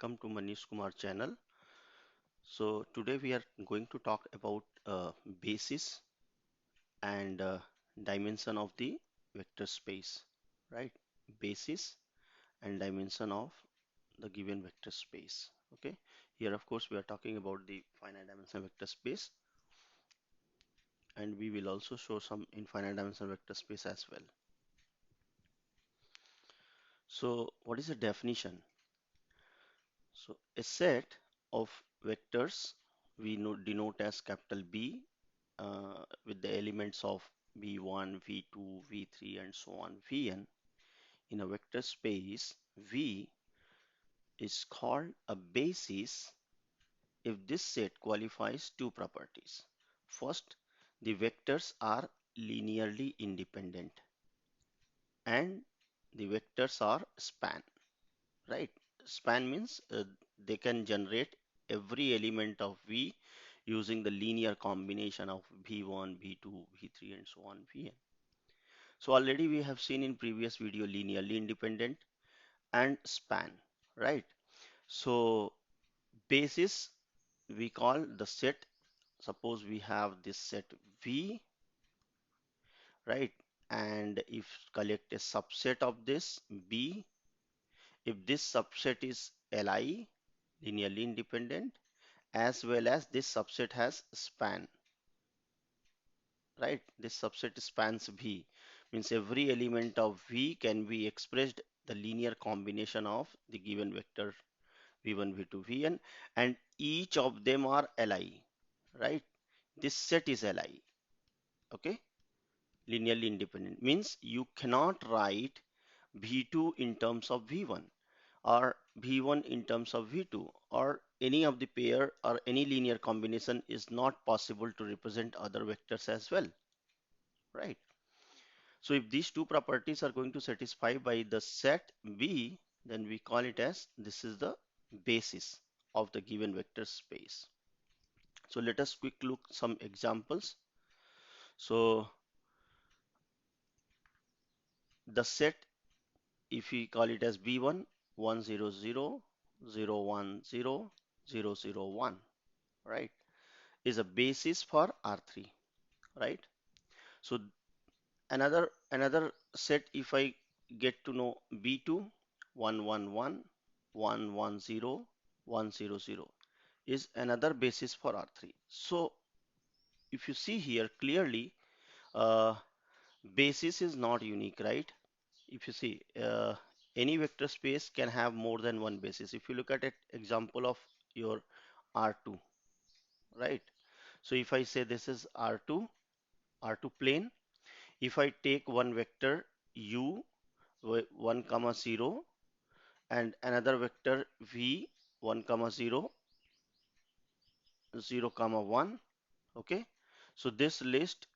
welcome to Manish Kumar channel. So today we are going to talk about basis and dimension of the vector space, right? Basis and dimension of the given vector space. Okay. Here, of course, we are talking about the finite dimensional vector space, and we will also show some infinite dimensional vector space as well. So, what is the definition? So, a set of vectors we denote as capital B with the elements of v1, v2, v3, and so on, vn in a vector space V is called a basis if this set qualifies two properties. First, the vectors are linearly independent and the vectors are span, right? Span means they can generate every element of V using the linear combination of v1, v2, v3, and so on, vn. So already we have seen in previous video linearly independent and span, right? So basis we call the set. Suppose we have this set V, right? And if collect a subset of this B, if this subset is Li, linearly independent, as well as this subset has span, right? This subset spans V, means every element of V can be expressed the linear combination of the given vector V1, V2, Vn, and each of them are Li, right? This set is Li, okay? Linearly independent means you cannot write V2 in terms of V1 or V1 in terms of V2 or any of the pair or any linear combination is not possible to represent other vectors as well, right? So if these two properties are going to satisfy by the set V, then we call it as this is the basis of the given vector space. So let us quick look some examples. So the set, if we call it as B1, 1 0 0 0 1 0 0 0 1, right, is a basis for R3, right? So another set, if I get to know B2, 1 1 1 1 1 0 1 0 0 is another basis for R3. So if you see here clearly, uh, basis is not unique, right? If you see, any vector space can have more than one basis. If you look at an example of your R2, right? So if I say this is R2, R2 plane, if I take one vector u 1 comma 0 and another vector v 1 comma 0 0 comma 1, okay, so this list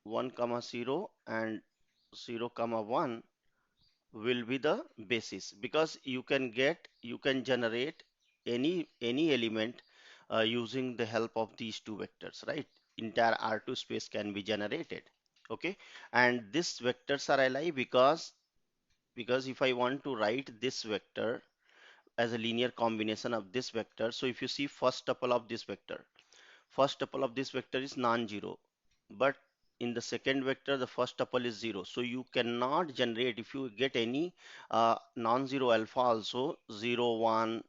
1 comma 0 and 0 comma 1 will be the basis, because you can generate any element using the help of these two vectors, right? Entire R2 space can be generated, okay? And these vectors are Li because if I want to write this vector as a linear combination of this vector, so if you see first tuple of this vector, first tuple of this vector is non-zero, but in the second vector the first tuple is 0, so you cannot generate, if you get any non-zero alpha also 0 1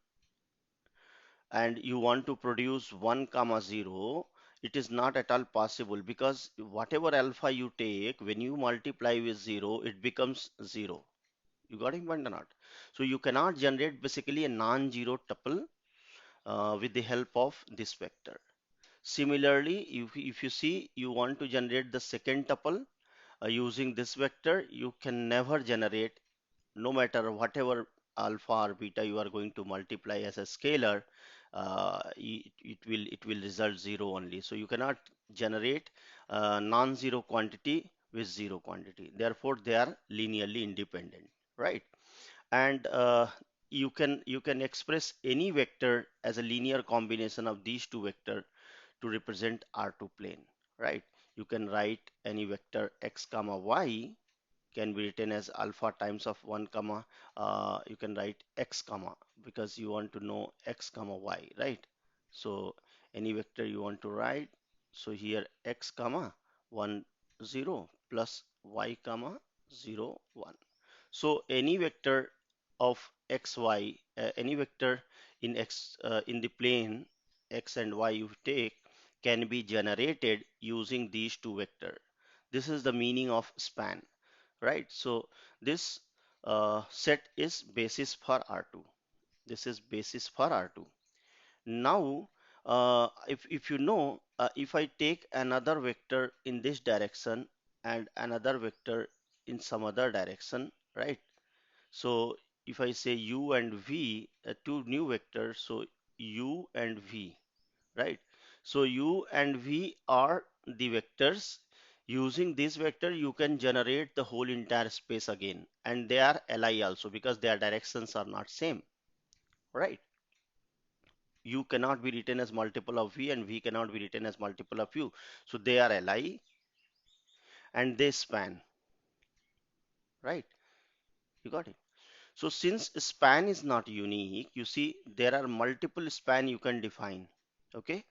and you want to produce 1 comma 0, it is not at all possible, because whatever alpha you take, when you multiply with 0 it becomes 0. You got it, or not? So you cannot generate basically a non-zero tuple with the help of this vector. Similarly, if you see you want to generate the second tuple using this vector, you can never generate, no matter whatever alpha or beta you are going to multiply as a scalar, it will result 0 only. So you cannot generate non-zero quantity with zero quantity. Therefore, they are linearly independent, right? And you can express any vector as a linear combination of these two vectors to represent R2 plane, right? You can write any vector x comma y can be written as alpha times of 1 comma, you can write x comma, because you want to know x comma y, right? So any vector you want to write, so here x comma 1 0 plus y comma 0 1. So any vector of xy, any vector in in the plane x and y you take, can be generated using these two vectors. This is the meaning of span, right? So this set is basis for R2. This is basis for R2. Now, if you know, if I take another vector in this direction and another vector in some other direction, right? So if I say u and v, two new vectors, so u and v, right? So u and v are the vectors. Using this vector, you can generate the whole entire space again, and they are Li also, because their directions are not same, right? U cannot be written as multiple of v, and v cannot be written as multiple of u. So they are Li and they span, right? You got it? So since span is not unique, you see there are multiple span you can define, okay?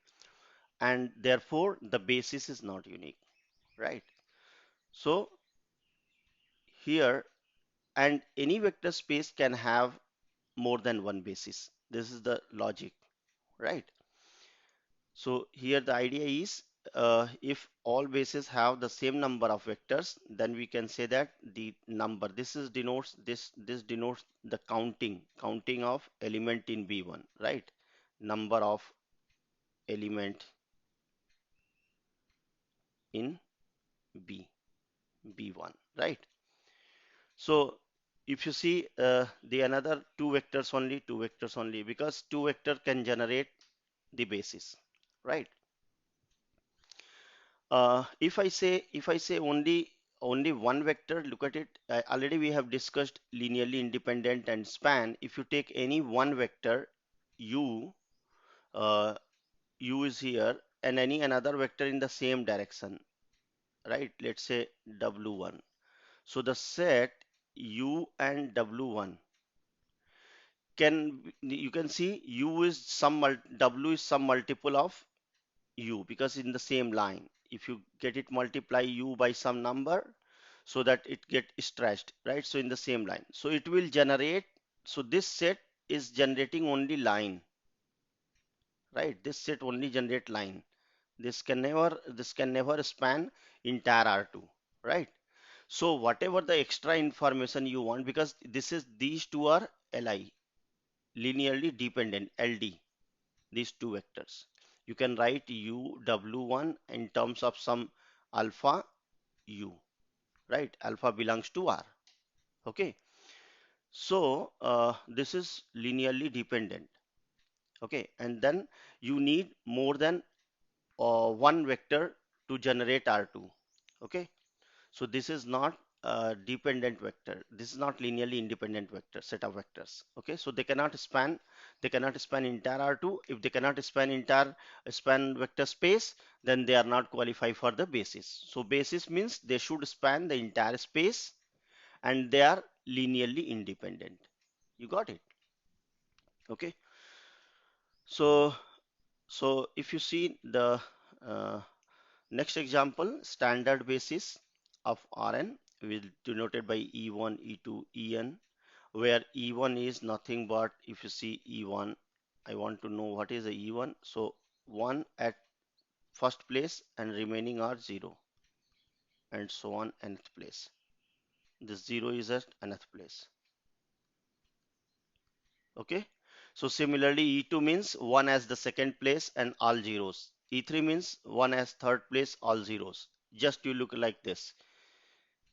And therefore the basis is not unique, right? So here, and any vector space can have more than one basis. This is the logic, right? So here the idea is, if all bases have the same number of vectors, then we can say that the number, this is denotes this denotes the counting of element in B1, right? Number of element in B B1, right? So if you see, the another two vectors only, because two vector can generate the basis, right? If I say only one vector, look at it. Already we have discussed linearly independent and span. If you take any one vector, u, uh, u is here, and any another vector in the same direction, right? Let's say w1. So the set u and w1 you can see u is w is some multiple of u, because in the same line, if you get it, multiply u by some number so that it get stretched, right? So in the same line, so it will generate, so this set is generating only line, right? This set only generate line. This can never span entire R2, right? So whatever the extra information you want, because these two are Li, linearly dependent, LD, these two vectors. You can write u w1 in terms of some alpha u, right? Alpha belongs to R. Okay. So this is linearly dependent. Okay. And then you need more than one vector to generate R2. Okay. So this is not a dependent vector. This is not linearly independent vector set of vectors. Okay, so they cannot span entire R2. If they cannot span vector space, then they are not qualified for the basis. So basis means they should span the entire space and they are linearly independent. You got it? Okay. So if you see the uh, next example, standard basis of Rn will denoted by E1, E2, En, where E1 is nothing but, if you see E1, I want to know what is the E1. So 1 at first place and remaining are 0, and so on nth place. This 0 is at nth place. Okay. So similarly, E2 means 1 as the second place and all zeros. E3 means 1 as third place, all zeros. Just you look like this.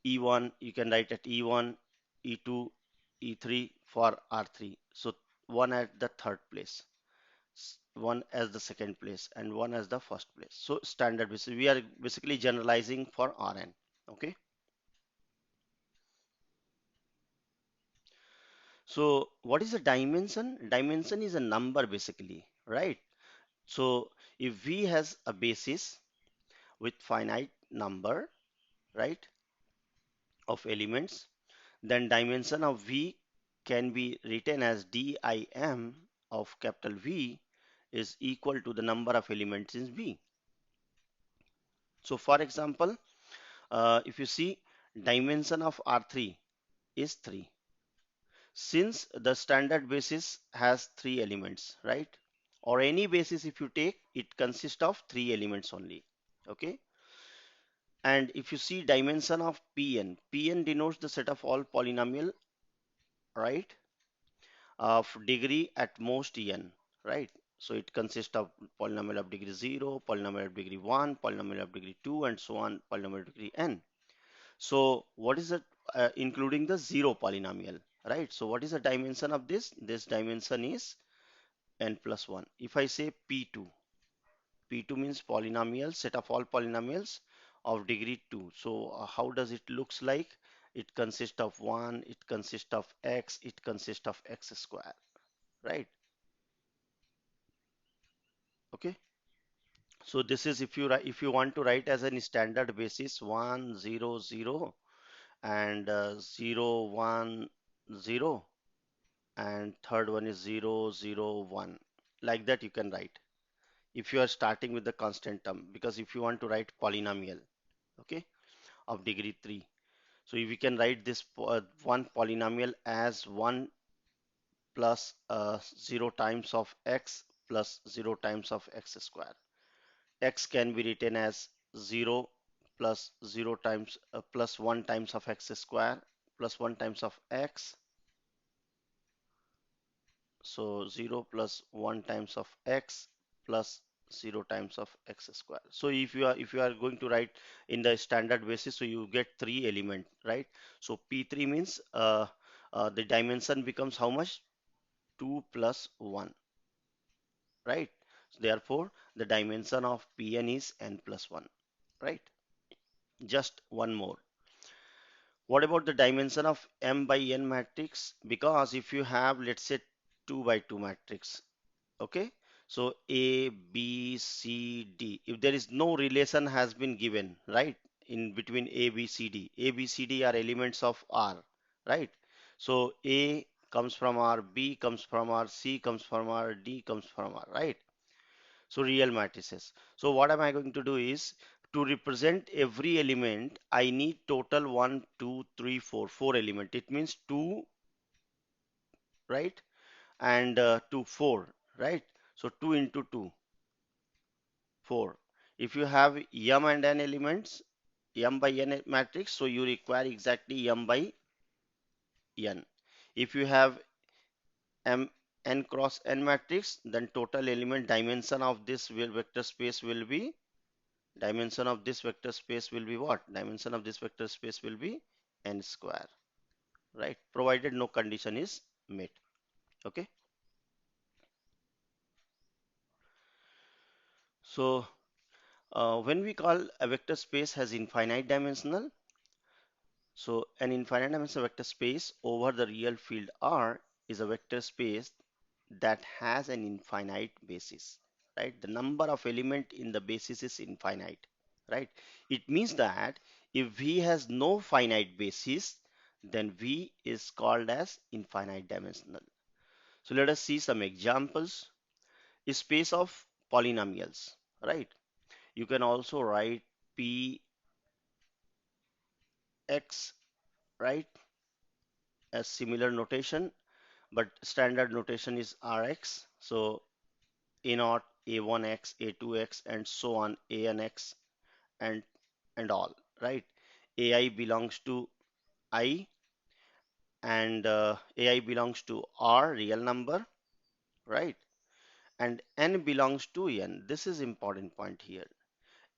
E1, you can write at E1, E2, E3 for R3. So one at the third place, one as the second place, and one as the first place. So standard basis. We are basically generalizing for Rn. Okay. So what is a dimension? Dimension is a number basically, right? So if V has a basis with finite number, right? of elements, then dimension of V can be written as dim of capital V is equal to the number of elements in V. So for example, if you see, dimension of R3 is 3. Since the standard basis has 3 elements, right? Or any basis if you take, it consists of 3 elements only. Okay. And if you see dimension of Pn denotes the set of all polynomial, right, of degree at most n, right? So it consists of polynomial of degree 0, polynomial of degree 1, polynomial of degree 2, and so on, polynomial of degree n. So what is it, including the 0 polynomial, right? So what is the dimension of this? This dimension is n plus 1. If I say P2, P2 means polynomial, set of all polynomials of degree 2. So how does it looks like? It consists of 1, it consists of x, it consists of x square, right? Okay. So this is if you if you want to write as a standard basis 1 0 0 and 0 1 0 and third one is 0 0 1, like that you can write if you are starting with the constant term, because if you want to write polynomial, okay, of degree 3, so we can write this one polynomial as 1 plus 0 times of x plus 0 times of x square. X can be written as 0 plus 0 times plus 1 times of x square plus 1 times of x. So 0 plus 1 times of x plus 0 times of x square. So if you are going to write in the standard basis, so you get 3 element, right? So P3 means the dimension becomes how much? 2 plus 1, right? So therefore the dimension of Pn is n plus 1, right? Just one more. What about the dimension of m by n matrix? Because if you have, let's say, 2 by 2 matrix, okay, so A, B, C, D, if there is no relation has been given, right, in between A, B, C, D, A, B, C, D are elements of R, right? So A comes from R, B comes from R, C comes from R, D comes from R, right? So real matrices. So what am I going to do is, to represent every element, I need total 1, 2, 3, 4, 4 element. It means 2, right? And 2, 4, right? So 2 into 2, 4. If you have m and n elements, m by n matrix, so you require exactly m by n. If you have m n cross n matrix, then total element dimension of this vector space will be, dimension of this vector space will be what? Dimension of this vector space will be n square, right? Provided no condition is met. Okay. So when we call a vector space has infinite dimensional, so an infinite dimensional vector space over the real field R is a vector space that has an infinite basis, right? The number of element in the basis is infinite, right? It means that if V has no finite basis, then V is called as infinite dimensional. So let us see some examples. A space of polynomials, right? You can also write Px, right, as similar notation, but standard notation is Rx. So A naught, A1x, A2x, and so on, Anx, and all, right? AI belongs to I, and AI belongs to R, real number, right? And n belongs to n. This is important point here.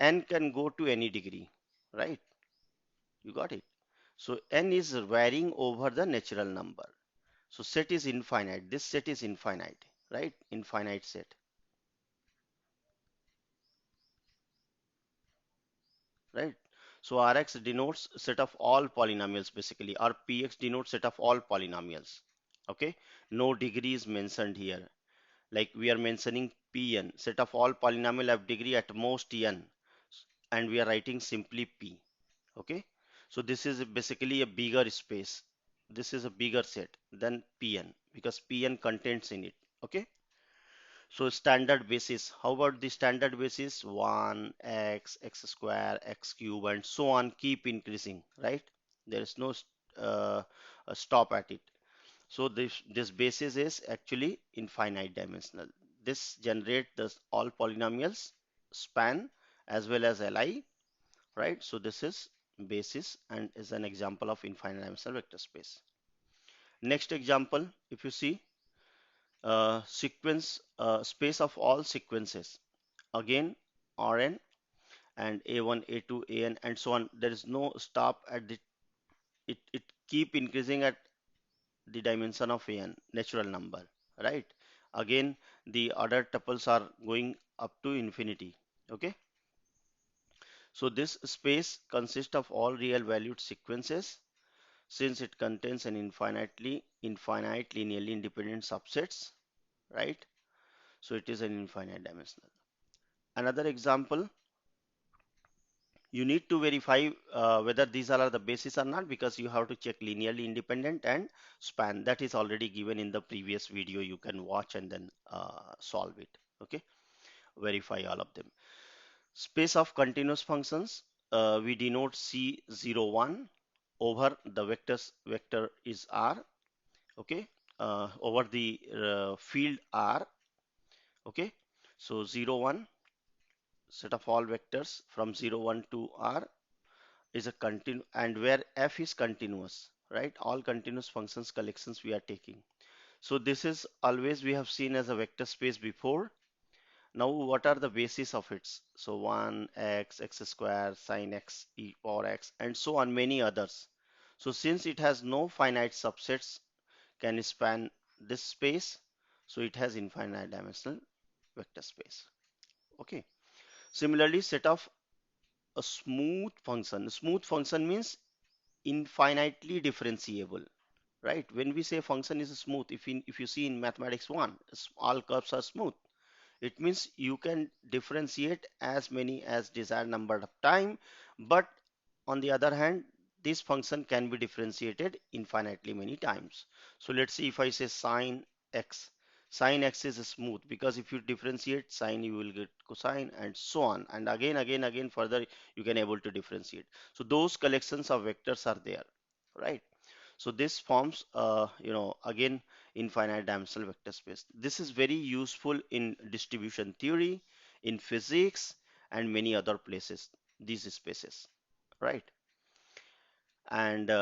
N can go to any degree, right? You got it. So n is varying over the natural number. So set is infinite. This set is infinite, right? Infinite set, right? So Rx denotes set of all polynomials basically, or Px denotes set of all polynomials. Okay, no degree is mentioned here. Like we are mentioning Pn, set of all polynomial have degree at most n, and we are writing simply P. Okay, So this is basically a bigger space. This is a bigger set than Pn because Pn contains in it. Okay. So standard basis. How about the standard basis? 1, x, x square, x cube, and so on. Keep increasing, right? There is no uh, stop at it. So this basis is actually infinite dimensional. This generate the all polynomials span as well as Li, right? So this is basis and is an example of infinite dimensional vector space. Next example, if you see sequence space of all sequences, again Rn and a1, a2, an and so on. There is no stop at the it keep increasing at the dimension of an natural number, right? Again, the other tuples are going up to infinity. Okay, so this space consists of all real valued sequences since it contains an infinite linearly independent subsets, right? So it is an infinite dimensional. Another example, you need to verify whether these are the basis or not because you have to check linearly independent and span. That is already given in the previous video. You can watch and then solve it. Okay, verify all of them. Space of continuous functions, we denote C01 over the vector is R. Okay, over the field R. Okay, so 0, 1 set of all vectors from 0, 1 to R is a continu and where f is continuous, right? All continuous functions collections we are taking. So this is always we have seen as a vector space before. Now what are the bases of it? So 1 x, x square, sine x, e power x, and so on many others. So since it has no finite subsets can span this space, so it has infinite dimensional vector space. Okay. Similarly, set of a smooth function. Smooth function means infinitely differentiable, right? When we say function is smooth, if you see in mathematics 1, all curves are smooth. It means you can differentiate as many as desired number of time, but on the other hand, this function can be differentiated infinitely many times. So let's see if I say sine x. Sine x is smooth because if you differentiate sine, you will get cosine and so on. And again, further you can able to differentiate. So those collections of vectors are there, right? So this forms, again, infinite dimensional vector space. This is very useful in distribution theory, in physics, and many other places, these spaces, right? And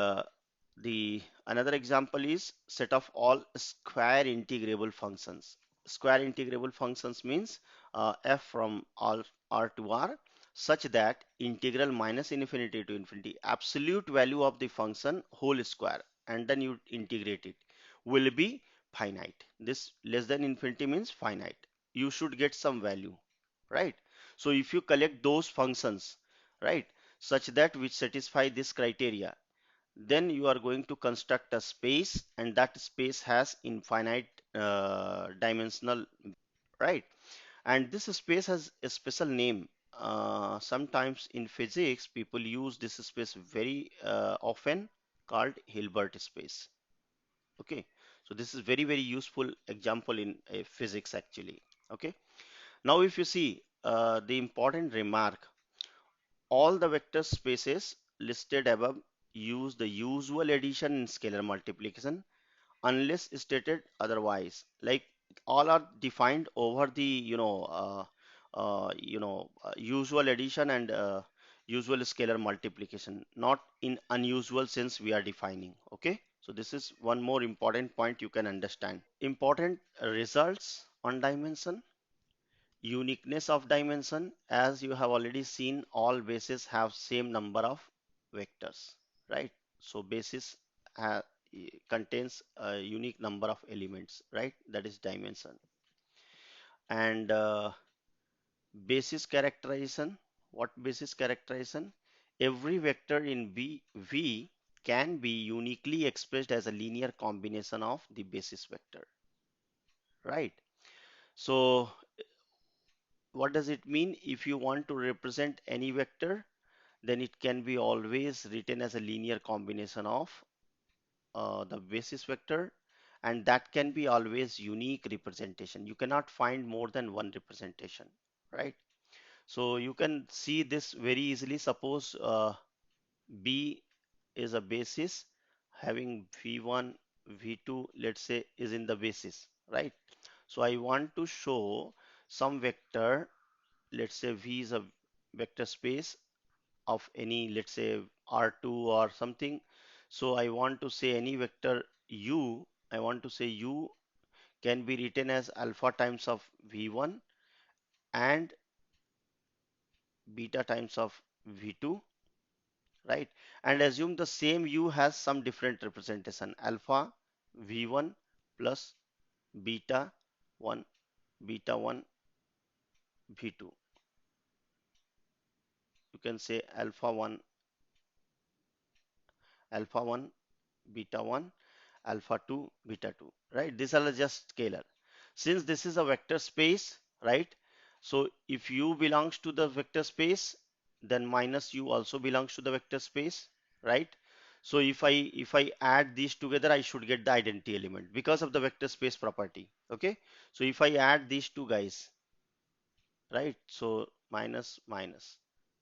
the another example is set of all square integrable functions. Square integrable functions means f from all r to r such that integral minus infinity to infinity absolute value of the function whole square and then you integrate it will be finite. This less than infinity means finite. You should get some value, right? So if you collect those functions, right, such that which satisfy this criteria, then you are going to construct a space and that space has infinite dimensional, right? And this space has a special name. Sometimes in physics people use this space very often called Hilbert space. Okay, so this is very useful example in physics actually. Okay, now if you see the important remark, all the vector spaces listed above use the usual addition and scalar multiplication unless stated otherwise. Like all are defined over the usual addition and usual scalar multiplication, not in unusual sense we are defining. Okay, so this is one more important point you can understand. Important results on dimension. Uniqueness of dimension, as you have already seen, all bases have same number of vectors, right? So basis ha contains a unique number of elements, right? That is dimension. And basis characterization. What basis characterization? Every vector in V can be uniquely expressed as a linear combination of the basis vector, right? So what does it mean? If you want to represent any vector, then it can be always written as a linear combination of the basis vector, and that can be always unique representation. You cannot find more than one representation, right? So you can see this very easily. Suppose B is a basis having V1, V2, let's say, is in the basis, right? So I want to show some vector, let's say V is a vector space of any, let's say, R2 or something. So I want to say any vector U, I want to say U can be written as alpha times of V1 and beta times of V2, right? And assume the same U has some different representation, alpha V1 plus beta 1, beta 1, V2. You can say alpha 1, beta 1, alpha 2, beta 2, right? These are just scalar. Since this is a vector space, right? So if U belongs to the vector space, then minus U also belongs to the vector space, right? So if I add these together, I should get the identity element because of the vector space property. Okay. So if I add these two guys, right? So minus minus,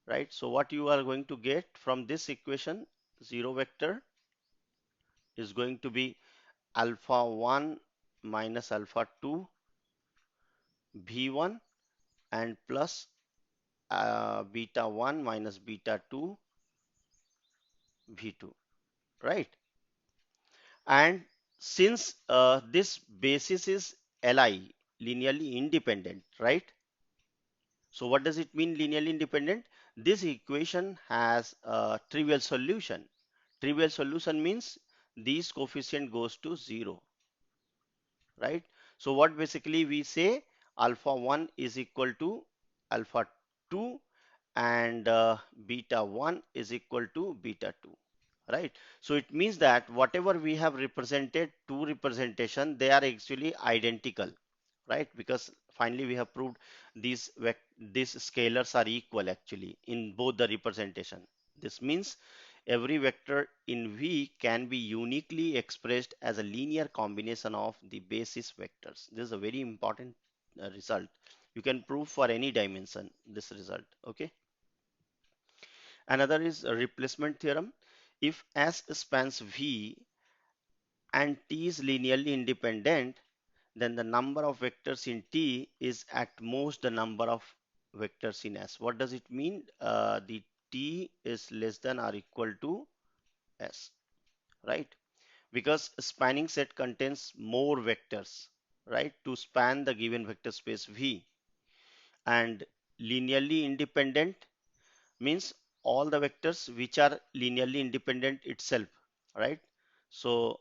right? So what you are going to get from this equation, zero vector is going to be alpha 1 minus alpha 2 V1 and plus beta 1 minus beta 2 V2, right? And since this basis is Li, linearly independent, right? So what does it mean linearly independent? This equation has a trivial solution. Trivial solution means these coefficient goes to 0, right? So what basically we say, alpha 1 is equal to alpha 2 and beta 1 is equal to beta 2, right? So it means that whatever we have represented, two representation, they are actually identical, right? Because finally we have proved these scalars are equal actually in both the representation. This means every vector in V can be uniquely expressed as a linear combination of the basis vectors. This is a very important result. You can prove for any dimension this result. Okay. Another is a replacement theorem. If S spans V and T is linearly independent, then the number of vectors in T is at most the number of vectors in S. What does it mean? The T is less than or equal to S, right? Because spanning set contains more vectors, right, to span the given vector space V. And linearly independent means all the vectors which are linearly independent itself, right? So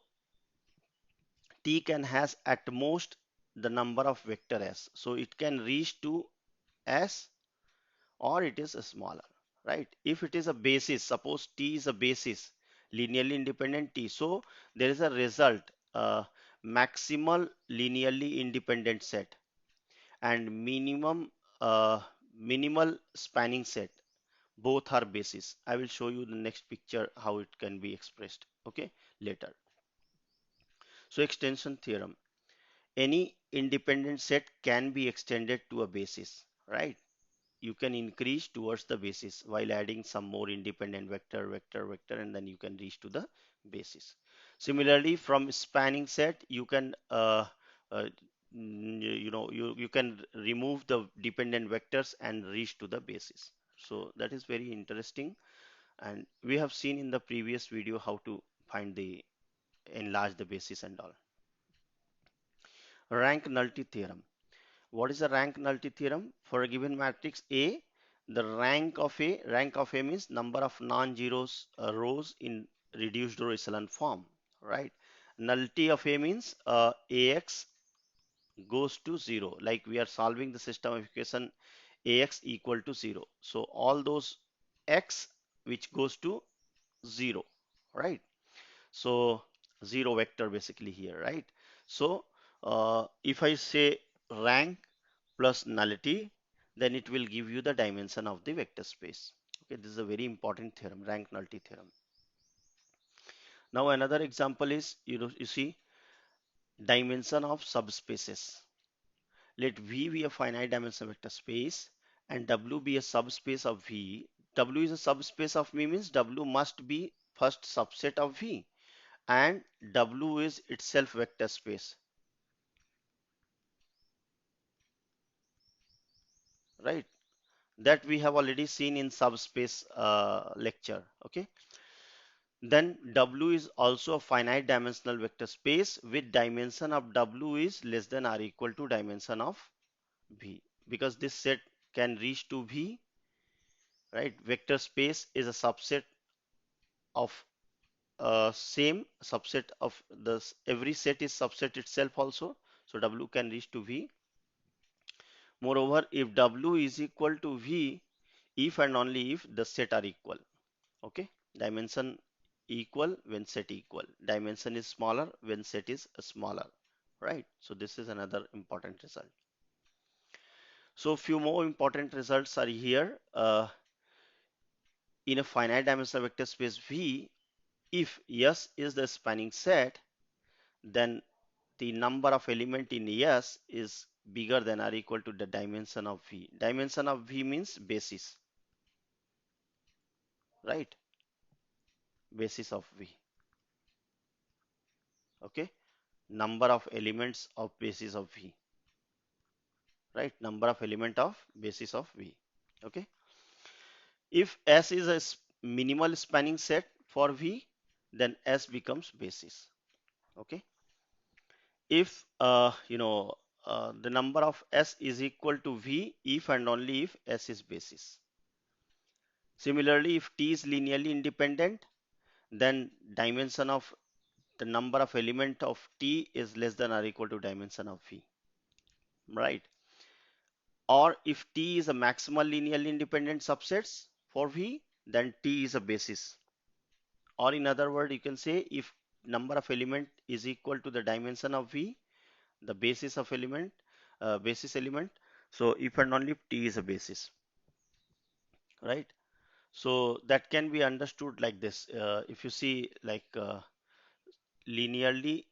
T can has at most the number of vector S. So it can reach to S or it is smaller, right? If it is a basis, suppose T is a basis, linearly independent T. So there is a result, maximal linearly independent set and uh, minimal spanning set. Both are basis. I will show you the next picture how it can be expressed. Okay, later. So extension theorem. Any independent set can be extended to a basis, right? You can increase towards the basis while adding some more independent vector, and then you can reach to the basis. Similarly, from spanning set, you can uh, you can remove the dependent vectors and reach to the basis. So that is very interesting, and we have seen in the previous video how to find the enlarge the basis and all. Rank nullity theorem. What is the rank nullity theorem? For a given matrix A, the rank of A means number of non-zeros rows in reduced row echelon form, right? Nullity of A means AX goes to 0. Like we are solving the system of equation AX equal to 0. So all those X which goes to 0, right? So 0 vector basically here, right? So if I say rank plus nullity, then it will give you the dimension of the vector space. Okay, this is a very important theorem, rank nullity theorem. Now another example is, you see, dimension of subspaces. Let V be a finite dimensional vector space and W be a subspace of V. W is a subspace of V means W must be first subset of V, and W is itself vector space, right? That we have already seen in subspace lecture. Okay. Then W is also a finite dimensional vector space with dimension of W is less than or equal to dimension of V, because this set can reach to V, right? Vector space is a subset of same subset of this. Every set is subset itself also. So W can reach to V. Moreover, if W is equal to V, if and only if the set are equal. Okay, dimension equal when set equal. Dimension is smaller when set is smaller, right? So this is another important result. So few more important results are here. In a finite dimensional vector space V, if S is the spanning set, then the number of element in S is bigger than or equal to the dimension of V. Dimension of V means basis, right? Basis of V. Okay, number of elements of basis of V, right? Number of element of basis of V. Okay, if S is a minimal spanning set for V, then S becomes basis. Okay, if the number of S is equal to V if and only if S is basis. Similarly, if T is linearly independent, then dimension of the number of element of T is less than or equal to dimension of V, right? Or if T is a maximal linearly independent subsets for V, then T is a basis. Or in other word, you can say if number of element is equal to the dimension of V, the basis of element, basis element. So if and only if T is a basis, right? So that can be understood like this. If you see like linearly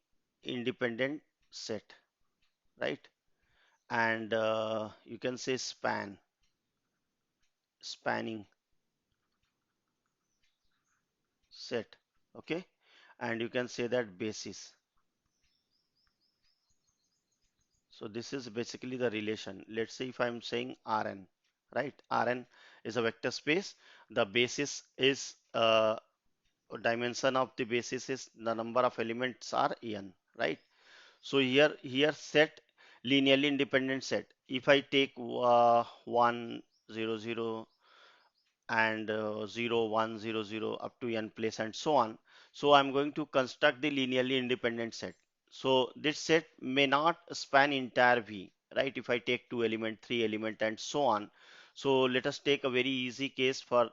independent set, right? And you can say spanning set, okay? And you can say that basis. So this is basically the relation. Let's say if I'm saying Rn, right? Rn is a vector space. The basis is dimension of the basis is the number of elements are n, right? So here set linearly independent set. If I take 1 0 0 and 0 1 0 0 up to n place and so on. So I'm going to construct the linearly independent set. So this set may not span entire V, right? If I take 2 element, 3 element and so on. So let us take a very easy case for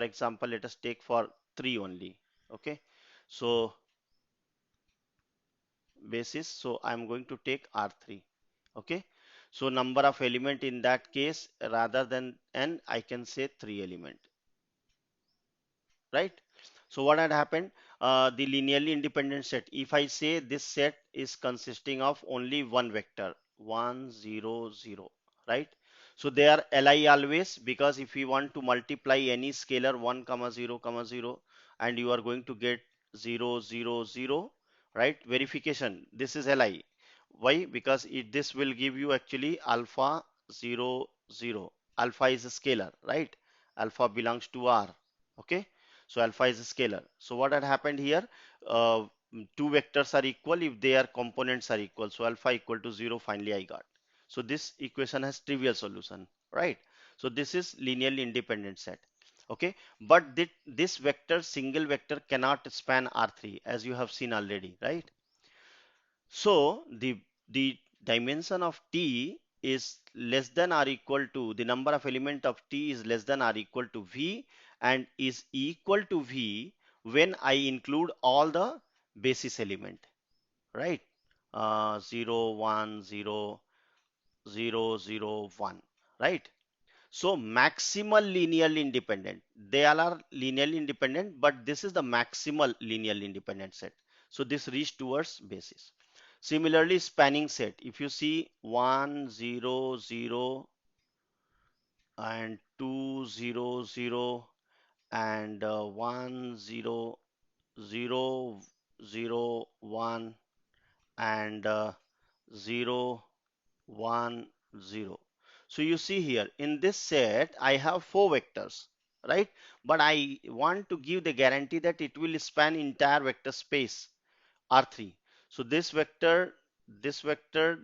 example, let us take for 3 only. Okay. So basis, so I'm going to take R3. Okay. So number of element in that case rather than n, I can say 3 element, right? So what had happened? The linearly independent set. If I say this set is consisting of only one vector, 1 0 0, right? So they are Li always, because if you want to multiply any scalar 1 comma 0 comma 0 and you are going to get 0 0 0, right? Verification. This is Li. Why? Because this will give you actually alpha 0 0. Alpha is a scalar, right? Alpha belongs to R. Okay. So alpha is a scalar. So what had happened here? Uh, Two vectors are equal if their components are equal. So alpha equal to 0 finally I got. So this equation has trivial solution, right? So this is linearly independent set. Okay, but this vector, single vector, cannot span R3 as you have seen already, right? So the dimension of T is less than or equal to, the number of element of T is less than or equal to V and is equal to V when I include all the basis element, right? 0 1 0 0 0 1, right? So maximal linearly independent. They all are linearly independent, but this is the maximal linearly independent set. So this reach towards basis. Similarly, spanning set. If you see 1, 0, 0 and 2, 0, 0 and 1, 0, 0, 0, 1 and 0, 1, 0. So you see here in this set I have four vectors, right? But I want to give the guarantee that it will span entire vector space R3. So this vector, this vector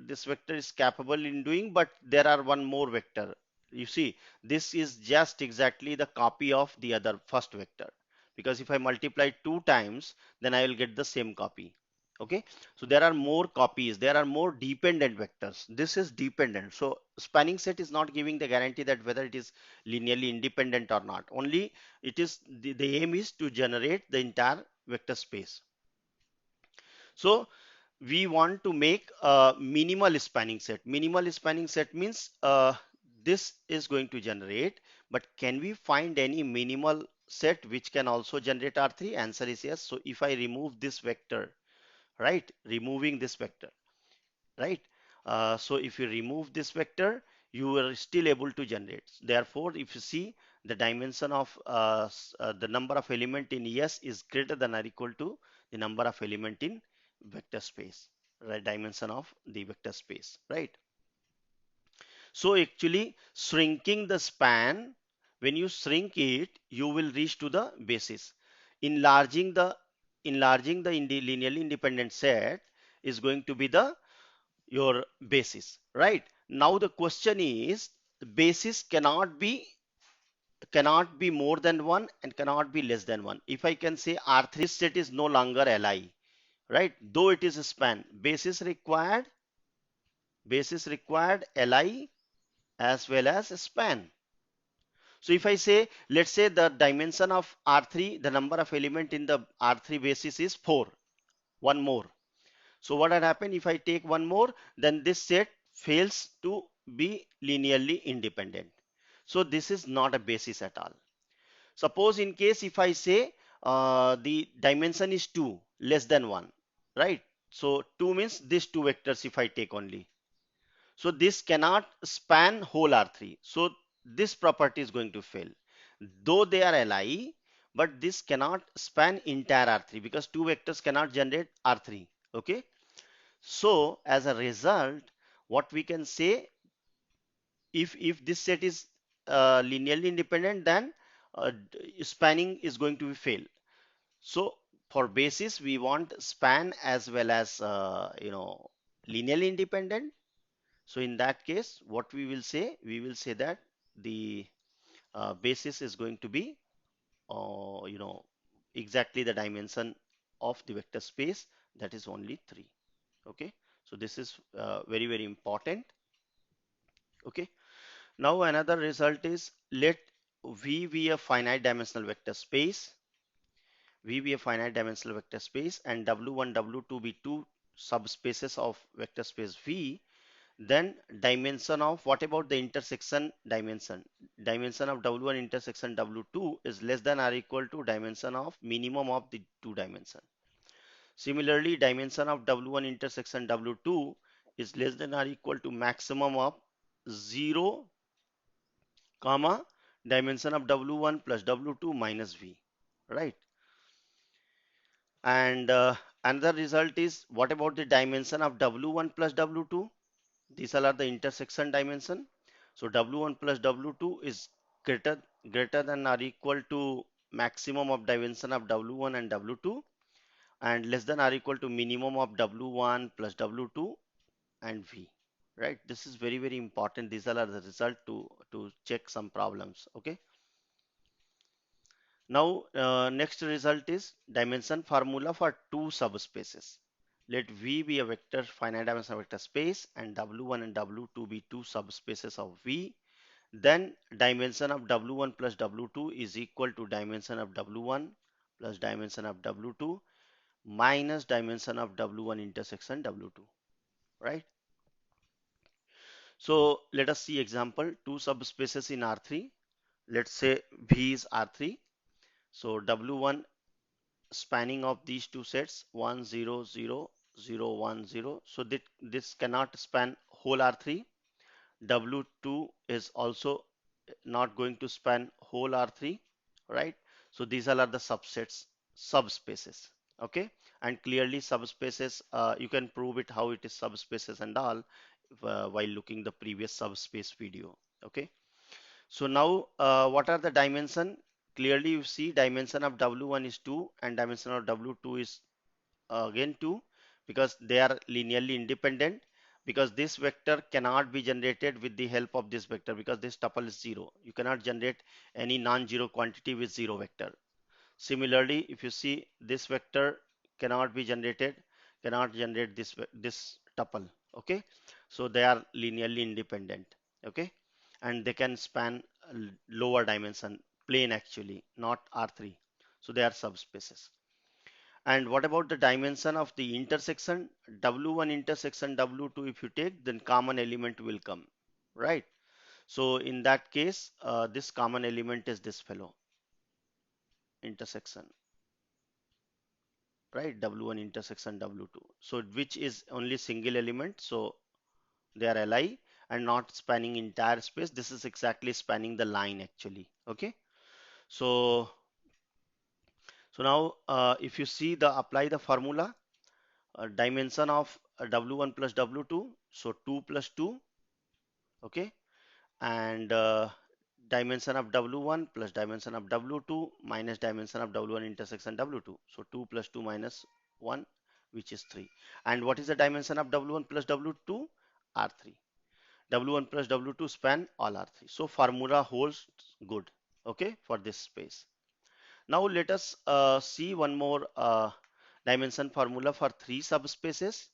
is capable in doing, but there are one more vector. You see, this is just exactly the copy of the other first vector. Because if I multiply two times, then I will get the same copy. Okay, so there are more copies, there are more dependent vectors. This is dependent. So spanning set is not giving the guarantee that whether it is linearly independent or not. Only it is the aim is to generate the entire vector space. So we want to make a minimal spanning set. Minimal spanning set means this is going to generate, but can we find any minimal set which can also generate R3? Answer is yes. So if I remove this vector, right, removing this vector, right? So if you remove this vector, you are still able to generate. Therefore, if you see the dimension of the number of element in S is greater than or equal to the number of element in vector space, right? Dimension of the vector space, right? So actually shrinking the span, when you shrink it, you will reach to the basis. Enlarging the linearly independent set is going to be the your basis, right? Now the question is the basis cannot be more than one and cannot be less than one. If I can say R3, this set is no longer Li, right? Though it is a span, basis required Li as well as a span. So if I say, let's say the dimension of R3, the number of element in the R3 basis is 4, one more. So what had happened if I take one more, then this set fails to be linearly independent. So this is not a basis at all. Suppose in case if I say the dimension is 2 less than 1, right? So 2 means these two vectors if I take only. So this cannot span whole R3. So this property is going to fail. Though they are Li, but this cannot span entire R3 because two vectors cannot generate R3. Okay. So as a result, what we can say, if this set is linearly independent, then spanning is going to be fail. So for basis, we want span as well as linearly independent. So in that case, what we will say, that the basis is going to be exactly the dimension of the vector space, that is only 3. Okay, so this is very very important. Okay, now another result is, let V be a finite dimensional vector space, and W1 W2 be two subspaces of vector space V. Then dimension of, what about the intersection dimension? Dimension of W1 intersection W2 is less than or equal to dimension of minimum of the two dimension. Similarly, dimension of W1 intersection W2 is less than or equal to maximum of 0, comma, dimension of W1 plus W2 minus V, right? And another result is, what about the dimension of W1 plus W2? These all are the intersection dimension. So W1 plus W2 is greater than or equal to maximum of dimension of W1 and W2, and less than or equal to minimum of W1 plus W2 and V. Right? This is very very important. These all are the result to check some problems. Okay. Now next result is dimension formula for two subspaces. Let V be a vector finite dimensional vector space and W1 and W2 be two subspaces of V. Then dimension of W1 plus W2 is equal to dimension of W1 plus dimension of W2 minus dimension of W1 intersection W2, right? So let us see example, two subspaces in R3. Let's say V is R3. So W1 spanning of these two sets 1 0 0 0 1 0. So this cannot span whole R3. W2 is also not going to span whole R3, right? So these all are the subspaces, okay? And clearly subspaces, you can prove it how it is subspaces and all while looking the previous subspace video, okay? So now, what are the dimension? Clearly you see dimension of W1 is 2 and dimension of W2 is again 2 because they are linearly independent, because this vector cannot be generated with the help of this vector because this tuple is 0. You cannot generate any non-zero quantity with 0 vector. Similarly, if you see this vector cannot be generated, cannot generate this tuple, okay? So they are linearly independent, okay? And they can span lower dimension plane actually, not R3. So they are subspaces. And what about the dimension of the intersection? W1 intersection W2, if you take, then common element will come, right? So in that case, this common element is this fellow, intersection, right? W1 intersection W2. So which is only single element, so they are Li and not spanning entire space. This is exactly spanning the line actually, okay? So, so now if you see the apply the formula, dimension of W1 plus W2, so 2 plus 2, okay, and dimension of W1 plus dimension of W2 minus dimension of W1 intersection W2, so 2 plus 2 minus 1, which is 3. And what is the dimension of W1 plus W2? R3. W1 plus W2 span all R3. So formula holds good, okay, for this space. Now let us see one more dimension formula for three subspaces.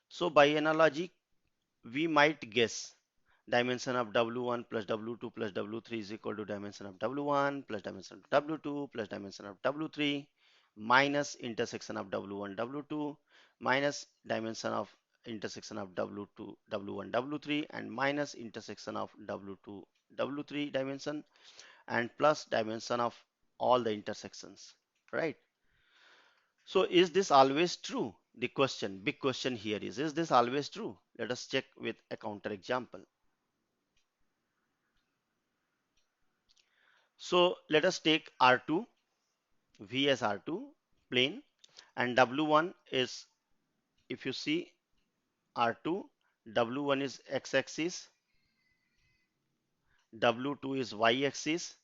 So by analogy, we might guess dimension of W1 plus W2 plus W3 is equal to dimension of W1 plus dimension of W2 plus dimension of W3 minus intersection of W1 W2 minus dimension of intersection of W2 W1 W3 and minus intersection of W2 W3 dimension and plus dimension of all the intersections, right? So is this always true? The question, big question here is this always true? Let us check with a counter example. So let us take R2, V as R2 plane, and W1 is, if you see R2, W1 is x-axis, W2 is y-axis.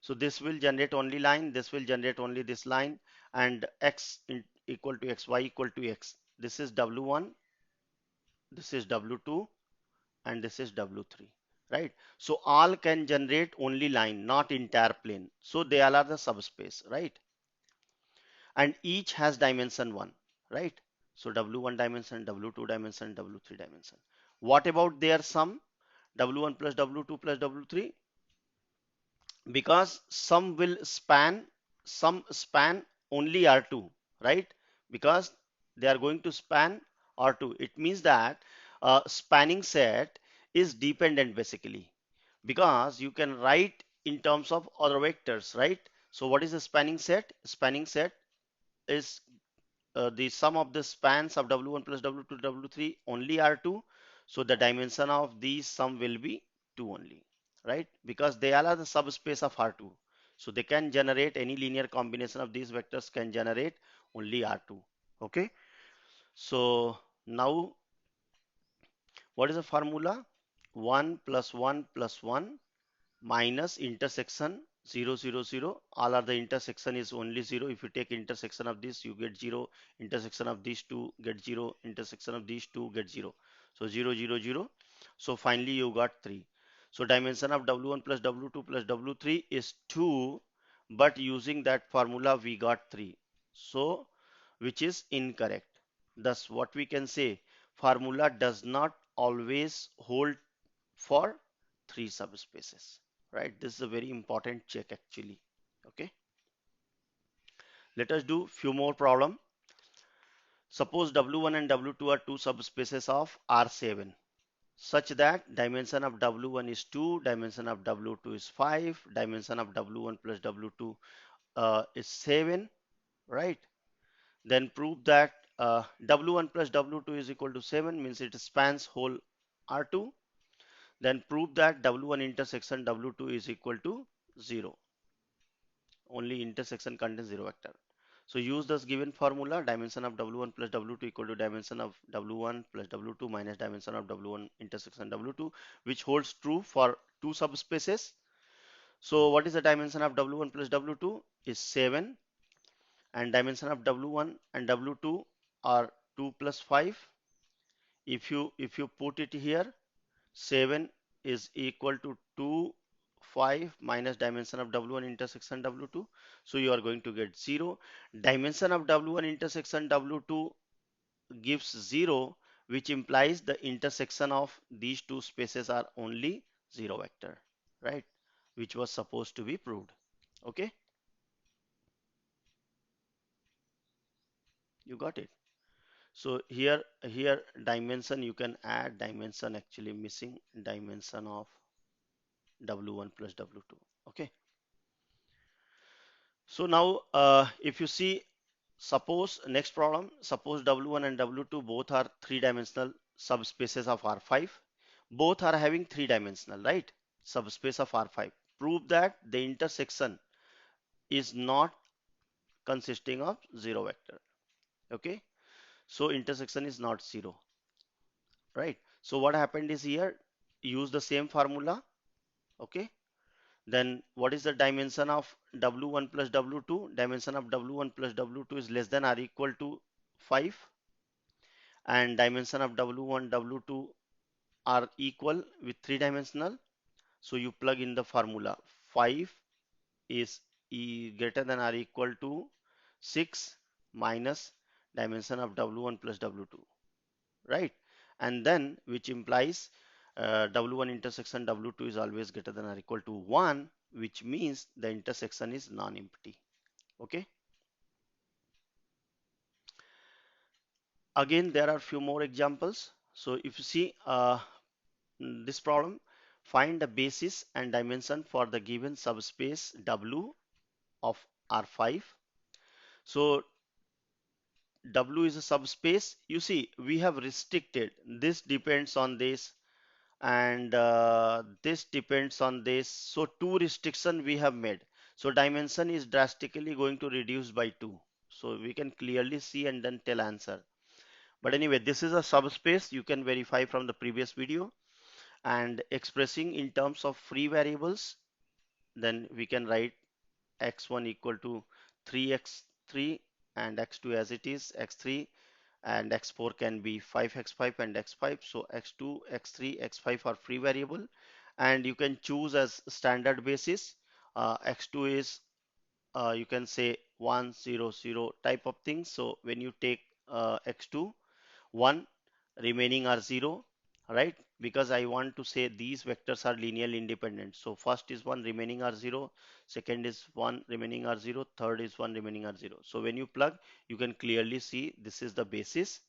So this will generate only line, this will generate only this line, and equal to x, y equal to x. This is W1, this is W2, and this is W3, right? So all can generate only line, not entire plane. So they all are the subspace, right? And each has dimension 1, right? So W1 dimension, W2 dimension, W3 dimension. What about their sum? W1 plus W2 plus W3? Because some span only R2, right? Because they are going to span R2. It means that spanning set is dependent basically, because you can write in terms of other vectors, right? So what is a spanning set? Spanning set is the sum of the spans of W1 plus W2 W3 only are 2. So the dimension of these sum will be 2 only, right? Because they all are the subspace of R2. So they can generate any linear combination of these vectors can generate only R2. Okay. So now what is the formula? 1 plus 1 plus 1 minus intersection 0 0 0. All are the intersection is only 0. If you take intersection of this, you get 0. Intersection of these two get 0. Intersection of these two get 0. So 0 0 0. So finally you got 3. So dimension of W1 plus W2 plus W3 is 2, but using that formula we got 3. So which is incorrect. Thus what we can say, formula does not always hold for three subspaces, right? This is a very important check actually. Okay, let us do few more problem. Suppose W1 and W2 are two subspaces of R7, such that dimension of W1 is 2, dimension of W2 is 5, dimension of W1 plus W2 is 7, right? Then prove that W1 plus W2 is equal to 7, means it spans whole R2. Then prove that W1 intersection W2 is equal to 0. Only intersection contains 0 vector. So use this given formula, dimension of W1 plus W2 equal to dimension of W1 plus W2 minus dimension of W1 intersection W2, which holds true for two subspaces. So what is the dimension of W1 plus W2 is 7, and dimension of W1 and W2 are 2 plus 5. If you put it here, 7 is equal to 2, 5 minus dimension of W1 intersection W2. So you are going to get 0. Dimension of W1 intersection W2 gives 0, which implies the intersection of these two spaces are only 0 vector, right? Which was supposed to be proved. Okay, you got it. So here dimension, you can add dimension, actually missing dimension of W1 plus W2. Okay. So now, if you see, suppose next problem, suppose W1 and W2 both are three-dimensional subspaces of R5. Both are having three-dimensional, right? Subspace of R5. Prove that the intersection is not consisting of zero vector. Okay. So intersection is not zero, right? So what happened is here, use the same formula. Okay. Then what is the dimension of W1 plus W2? Dimension of W1 plus W2 is less than or equal to 5, and dimension of W1, W2 are equal with three-dimensional. So you plug in the formula. 5 is greater than or equal to 6 minus dimension of W1 plus W2, right? And then which implies W1 intersection W2 is always greater than or equal to 1, which means the intersection is non-empty. Okay. Again, there are few more examples. So if you see this problem, find the basis and dimension for the given subspace W of R5. So W is a subspace. You see, we have restricted. This depends on this, and this depends on this. So two restriction we have made. So dimension is drastically going to reduce by 2. So we can clearly see and then tell answer. But anyway, this is a subspace. You can verify from the previous video. And expressing in terms of free variables, then we can write x1 equal to 3x3 and x2 as it is x3, and x4 can be 5x5 and x5. So x2, x3, x5 are free variable, and you can choose as standard basis. X2 is you can say 1 0 0 type of thing. So when you take x2, 1, remaining are 0, right? Because I want to say these vectors are linearly independent. So first is 1, remaining are 0, second is 1, remaining are 0, third is 1, remaining are 0. So when you plug, you can clearly see this is the basis,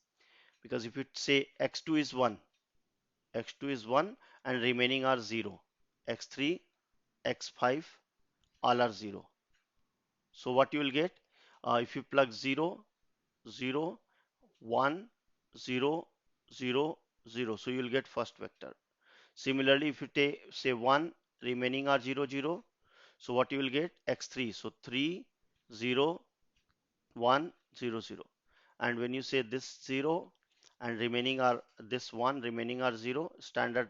because if you say x2 is 1, x2 is 1 and remaining are 0, x3, x5 all are 0. So what you will get, if you plug 0, 0, 1, 0, 0, 0, so you will get first vector. Similarly, if you take say 1, remaining are 0, 0, so what you will get, x3, so 3, 0, 1, 0, 0. And when you say this 0 and remaining are this 1, remaining are 0, standard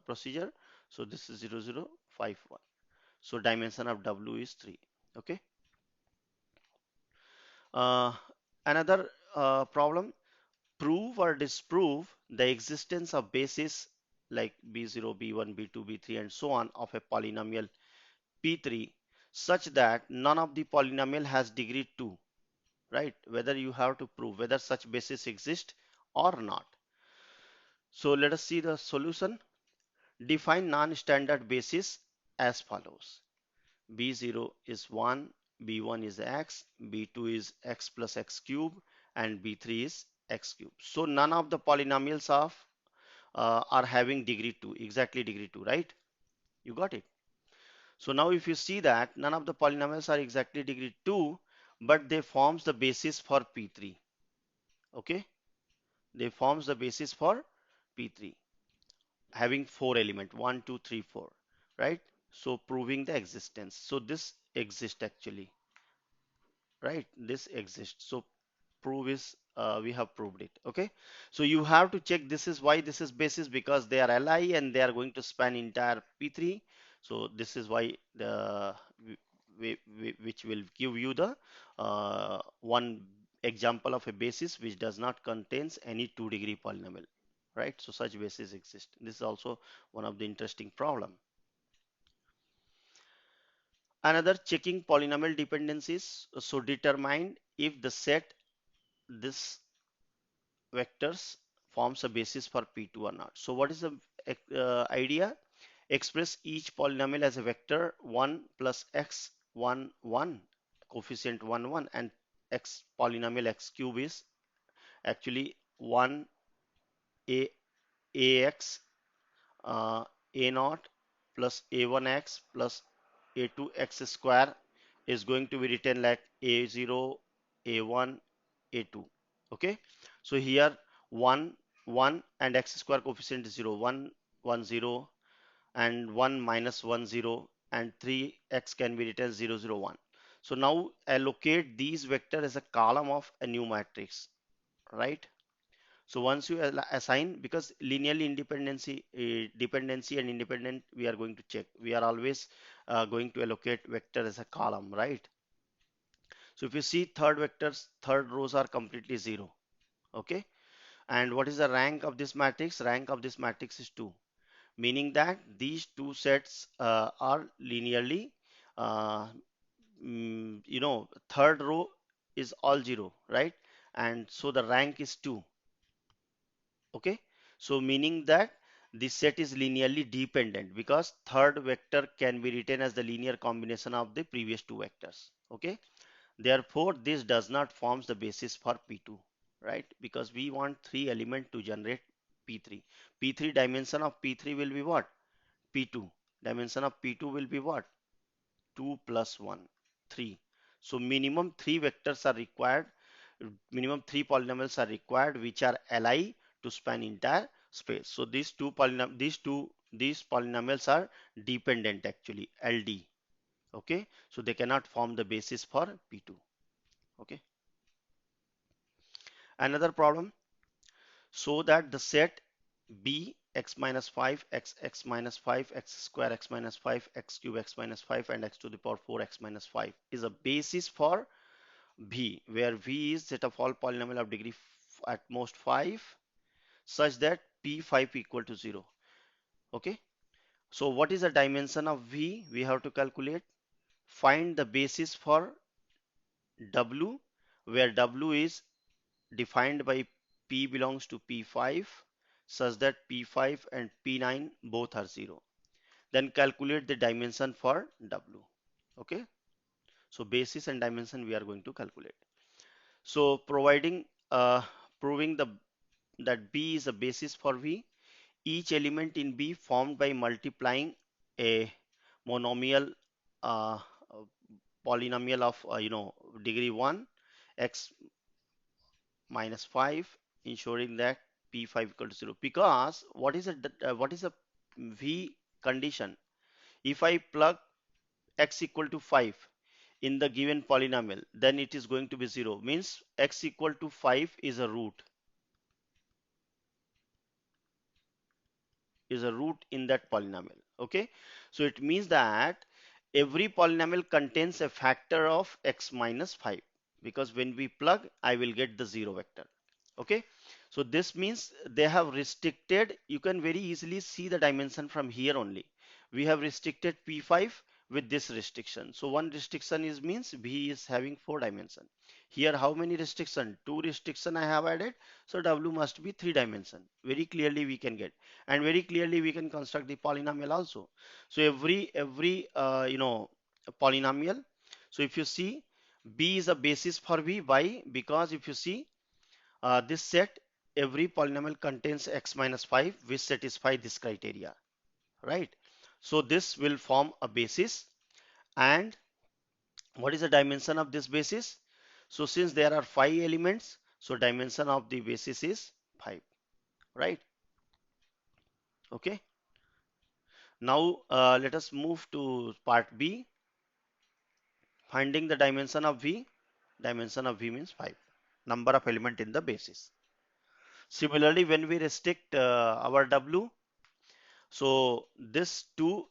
procedure. So this is 0, 0, 5, 1. So dimension of W is 3. Okay. Uh, Another problem, prove or disprove the existence of bases like B0, B1, B2, B3 and so on of a polynomial P3 such that none of the polynomial has degree 2, right? Whether you have to prove whether such bases exist or not. So let us see the solution. Define non-standard basis as follows. B0 is 1, B1 is x, B2 is x plus x cube, and B3 is x cube. So none of the polynomials of are having degree 2, exactly degree 2, right? You got it. So now if you see that none of the polynomials are exactly degree 2, but they forms the basis for P3. Okay, they forms the basis for P3 having four element 1, 2, 3, 4, right? So proving the existence. So this exists actually, right? This exists. So prove is we have proved it. Okay, so you have to check this is why this is basis, because they are Li and they are going to span entire P3. So this is why the which will give you the one example of a basis which does not contains any 2-degree polynomial, right? So such basis exist. This is also one of the interesting problem. Another checking polynomial dependencies. So determine if the set this vectors forms a basis for P2 or not. So what is the idea? Express each polynomial as a vector 1 plus x 1 1, coefficient 1 1, and x polynomial x cube is actually 1 a ax a naught plus a1x plus a2x square is going to be written like a0 a1 a2. Okay, so here 1 1 and x square coefficient is 0 1 1 0, and 1 minus 1 0, and 3x can be written 0 0 1. So now allocate these vector as a column of a new matrix, right? So once you assign, because linearly independency, dependency and independent, we are going to check. We are always going to allocate vector as a column, right? So if you see third vectors, third rows are completely zero. Okay. And what is the rank of this matrix? Rank of this matrix is 2, meaning that these two sets are linearly, uh, third row is all 0, right? And so the rank is 2. Okay, so meaning that this set is linearly dependent because third vector can be written as the linear combination of the previous two vectors. Okay, therefore this does not forms the basis for P2, right? Because we want three element to generate P3. P3 dimension of P3 will be what? P2. Dimension of P2 will be what? 2 plus 1, 3. So minimum three vectors are required, minimum three polynomials are required which are Li to span entire space. So these polynomials are dependent actually, LD. Okay, so they cannot form the basis for P2. Okay, another problem. So that the set B x minus 5 x x minus 5 x square x minus 5 x cube x minus 5 and x to the power 4 x minus 5 is a basis for V, where V is set of all polynomial of degree at most 5 such that P5 equal to 0. Okay, so what is the dimension of V? We have to calculate. Find the basis for W, where W is defined by P belongs to P5 such that P5 and P9 both are 0. Then calculate the dimension for W. Okay, so basis and dimension we are going to calculate. So providing proving that B is a basis for V, each element in B formed by multiplying a monomial uh, polynomial of degree 1 x minus 5, ensuring that P5 equal to 0. Because what is a V condition? If I plug x equal to 5 in the given polynomial, then it is going to be 0, means x equal to 5 is a root in that polynomial. Okay, so it means that every polynomial contains a factor of x minus 5, because when we plug I will get the 0 vector. Okay, so this means they have restricted, you can very easily see the dimension from here only. We have restricted P5 with this restriction. So one restriction is means V is having 4 dimension. Here how many restriction? 2 restriction I have added, so W must be 3 dimension. Very clearly we can get, and very clearly we can construct the polynomial also. So every polynomial. So if you see, B is a basis for V. Why? Because if you see, This set, every polynomial contains x minus 5 which satisfy this criteria, right? So this will form a basis. And what is the dimension of this basis? So since there are 5 elements, so dimension of the basis is 5, right? Okay. Now let us move to part B, finding the dimension of V. Dimension of V means 5, number of element in the basis. Similarly, when we restrict our W, so this two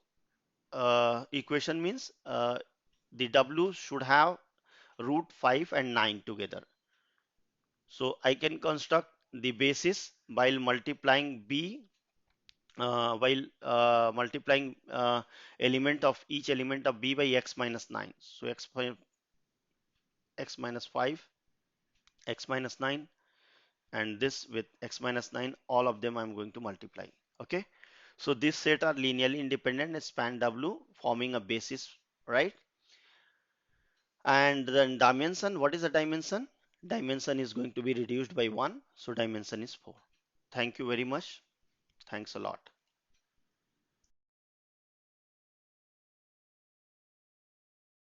equation means the W should have root 5 and 9 together. So I can construct the basis while multiplying B, multiplying element of each element of B by x minus 9. So x minus 5, x minus 9, and this with x minus 9, all of them I'm going to multiply. Okay. So this set are linearly independent and span W, forming a basis, right? And then dimension, what is the dimension? Dimension is going to be reduced by 1, so dimension is 4. Thank you very much. Thanks a lot.